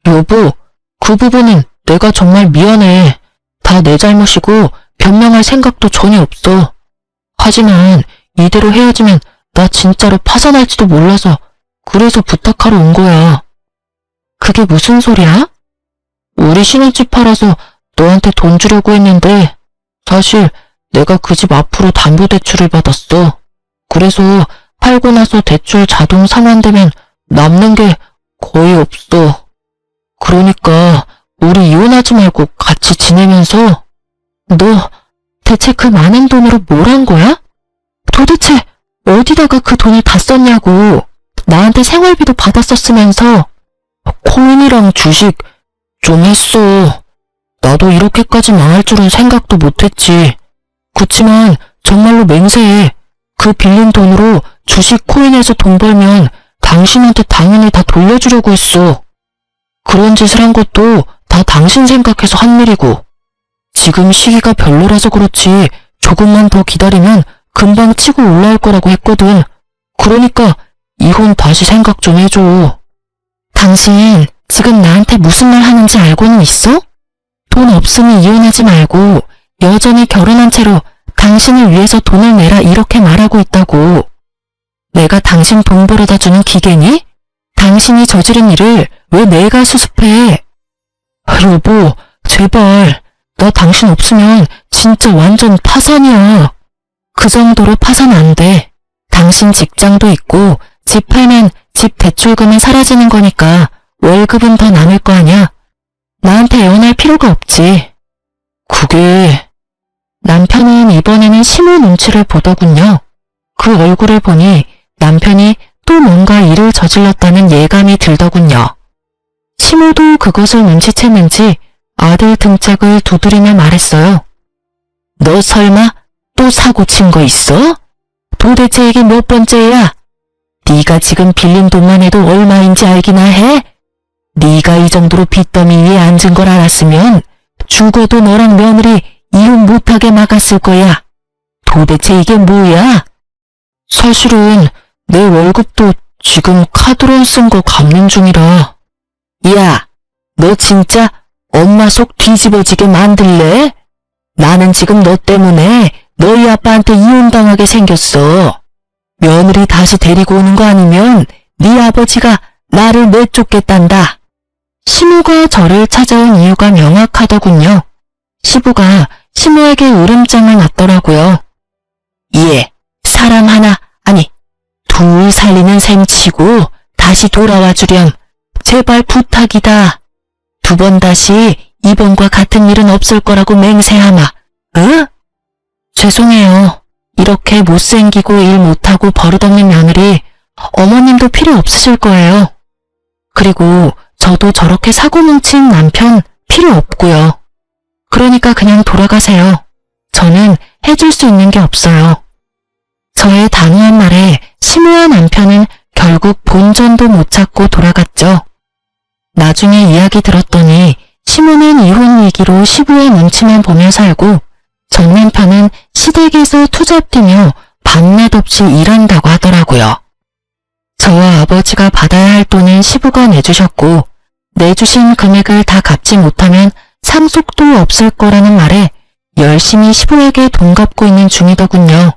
[SPEAKER 1] 여보, 그 부분은 내가 정말 미안해. 다 내 잘못이고 변명할 생각도 전혀 없어. 하지만 이대로 헤어지면 나 진짜로 파산할지도 몰라서 그래서 부탁하러 온 거야. 그게 무슨 소리야? 우리 신혼집 팔아서 너한테 돈 주려고 했는데 사실 내가 그 집 앞으로 담보대출을 받았어. 그래서 팔고 나서 대출 자동 상환되면 남는 게 거의 없어. 그러니까 우리 이혼하지 말고 같이 지내면서. 너 대체 그 많은 돈으로 뭘 한 거야? 도대체 어디다가 그 돈을 다 썼냐고. 나한테 생활비도 받았었으면서. 코인이랑 주식 좀 했어. 나도 이렇게까지 망할 줄은 생각도 못했지. 그치만 정말로 맹세해. 그 빌린 돈으로 주식 코인에서 돈 벌면 당신한테 당연히 다 돌려주려고 했어. 그런 짓을 한 것도 다 당신 생각해서 한 일이고. 지금 시기가 별로라서 그렇지 조금만 더 기다리면 금방 치고 올라올 거라고 했거든. 그러니까 이혼 다시 생각 좀 해줘. 당신 지금 나한테 무슨 말 하는지 알고는 있어? 돈 없으니 이혼하지 말고 여전히 결혼한 채로 당신을 위해서 돈을 내라 이렇게 말하고 있다고. 내가 당신 돈 벌어다 주는 기계니? 당신이 저지른 일을 왜 내가 수습해? 여보, 제발. 나 당신 없으면 진짜 완전 파산이야. 그 정도로 파산 안 돼. 당신 직장도 있고 집 팔면 집 대출금은 사라지는 거니까 월급은 더 남을 거 아냐? 나한테 애원할 필요가 없지. 그게... 남편은 이번에는 시모 눈치를 보더군요. 그 얼굴을 보니 남편이 또 뭔가 일을 저질렀다는 예감이 들더군요. 시모도 그것을 눈치챘는지 아들 등짝을 두드리며 말했어요. 너 설마 또 사고 친 거 있어? 도대체 이게 몇 번째야? 네가 지금 빌린 돈만 해도 얼마인지 알기나 해? 네가 이 정도로 빚더미 위에 앉은 걸 알았으면 죽어도 너랑 며느리 이혼 못하게 막았을 거야. 도대체 이게 뭐야? 사실은 내 월급도 지금 카드론 쓴 거 갚는 중이라. 야, 너 진짜 엄마 속 뒤집어지게 만들래? 나는 지금 너 때문에 너희 아빠한테 이혼당하게 생겼어. 며느리 다시 데리고 오는 거 아니면 네 아버지가 나를 내쫓겠단다. 시모가 저를 찾아온 이유가 명확하더군요. 시부가 시모에게 으름장을 놨더라고요. 예, 사람 하나, 아니, 둘 살리는 셈 치고 다시 돌아와 주렴. 제발 부탁이다. 2번 다시 이번과 같은 일은 없을 거라고 맹세하마. 응? 죄송해요. 이렇게 못생기고 일 못하고 버릇없는 며느리 어머님도 필요 없으실 거예요. 그리고 저도 저렇게 사고 뭉친 남편 필요 없고요. 그러니까 그냥 돌아가세요. 저는 해줄 수 있는 게 없어요. 저의 단호한 말에 시모와 남편은 결국 본전도 못 찾고 돌아갔죠. 나중에 이야기 들었더니 시모는 이혼 위기로 시부의 눈치만 보며 살고 전 남편은 시댁에서 투잡 뛰며 밤낮 없이 일한다고 하더라고요. 저와 아버지가 받아야 할 돈은 시부가 내주셨고 내주신 금액을 다 갚지 못하면 상속도 없을 거라는 말에 열심히 시부에게 돈 갚고 있는 중이더군요.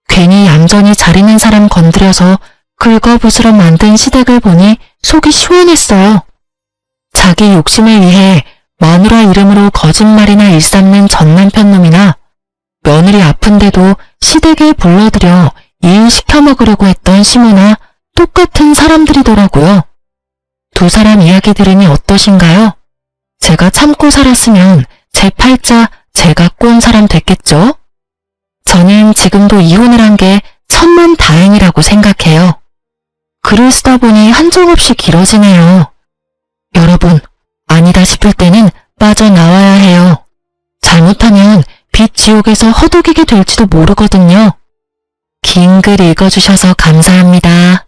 [SPEAKER 1] 괜히 얌전히 잘 있는 사람 건드려서 긁어부스러 만든 시댁을 보니 속이 시원했어요. 자기 욕심을 위해 마누라 이름으로 거짓말이나 일삼는 전 남편 놈이나 며느리 아픈데도 시댁에 불러들여 일 시켜 먹으려고 했던 시모나 똑같은 사람들이더라고요. 2 사람 이야기 들으니 어떠신가요? 제가 참고 살았으면 제 팔자 제가 꼰 사람 됐겠죠? 저는 지금도 이혼을 한 게 천만다행이라고 생각해요. 글을 쓰다 보니 한정없이 길어지네요. 여러분, 아니다 싶을 때는 빠져나와야 해요. 잘못하면 빛 지옥에서 허덕이게 될지도 모르거든요. 긴 글 읽어주셔서 감사합니다.